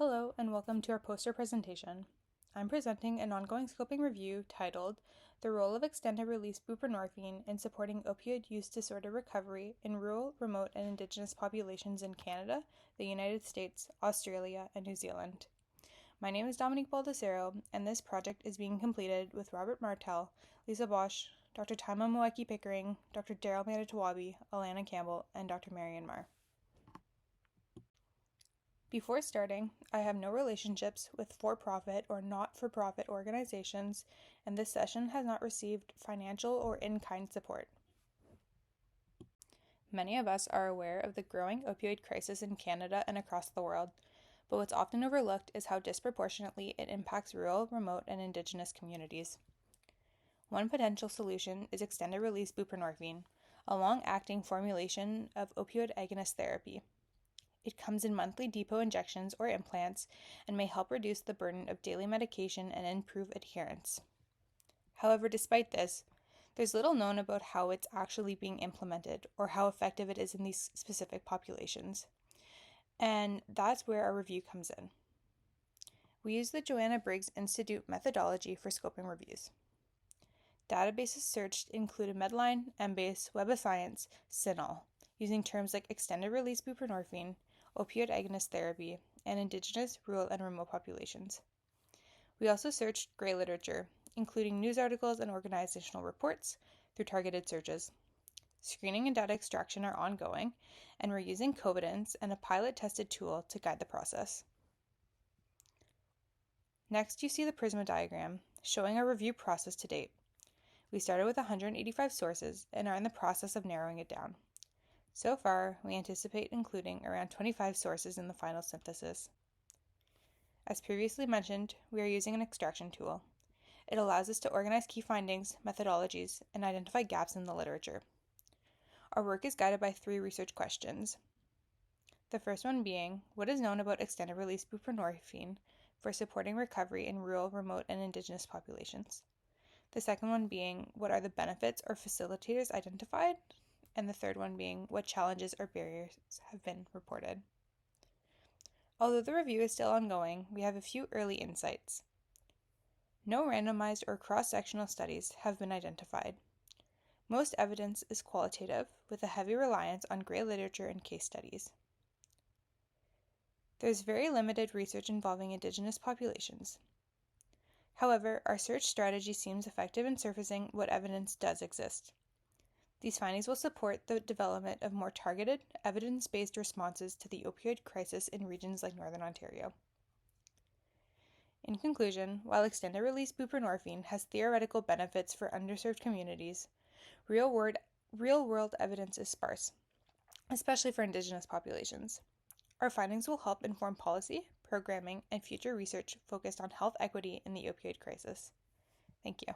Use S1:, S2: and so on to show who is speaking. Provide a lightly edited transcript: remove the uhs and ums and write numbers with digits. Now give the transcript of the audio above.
S1: Hello and welcome to our poster presentation. I'm presenting an ongoing scoping review titled The Role of Extended-Release Buprenorphine in Supporting Opioid Use Disorder Recovery in Rural, Remote, and Indigenous Populations in Canada, the United States, Australia, and New Zealand. My name is Dominique Baldasaro, and this project is being completed with Robert Martel, Lisa Bosch, Dr. Taima Moeki-Pickering, Dr. Daryl Manitowabi, Alana Campbell, and Dr. Marian Marr. Before starting, I have no relationships with for-profit or not-for-profit organizations, and this session has not received financial or in-kind support. Many of us are aware of the growing opioid crisis in Canada and across the world, but what's often overlooked is how disproportionately it impacts rural, remote, and Indigenous communities. One potential solution is extended-release buprenorphine, a long-acting formulation of opioid agonist therapy. It comes in monthly depot injections or implants and may help reduce the burden of daily medication and improve adherence. However, despite this, there's little known about how it's actually being implemented or how effective it is in these specific populations. And that's where our review comes in. We use the Joanna Briggs Institute methodology for scoping reviews. Databases searched included Medline, Embase, Web of Science, CINAHL, using terms like extended-release buprenorphine, opioid agonist therapy, and Indigenous, rural, and remote populations. We also searched gray literature, including news articles and organizational reports, through targeted searches. Screening and data extraction are ongoing, and we're using Covidence and a pilot-tested tool to guide the process. Next, you see the Prisma diagram, showing our review process to date. We started with 185 sources and are in the process of narrowing it down. So far, we anticipate including around 25 sources in the final synthesis. As previously mentioned, we are using an extraction tool. It allows us to organize key findings, methodologies, and identify gaps in the literature. Our work is guided by 3 research questions. The first one being, what is known about extended-release buprenorphine for supporting recovery in rural, remote, and Indigenous populations? The second one being, what are the benefits or facilitators identified? And the third one being, what challenges or barriers have been reported? Although the review is still ongoing, we have a few early insights. No randomized or cross-sectional studies have been identified. Most evidence is qualitative, with a heavy reliance on gray literature and case studies. There's very limited research involving Indigenous populations. However, our search strategy seems effective in surfacing what evidence does exist. These findings will support the development of more targeted, evidence-based responses to the opioid crisis in regions like Northern Ontario. In conclusion, while extended-release buprenorphine has theoretical benefits for underserved communities, real-world evidence is sparse, especially for Indigenous populations. Our findings will help inform policy, programming, and future research focused on health equity in the opioid crisis. Thank you.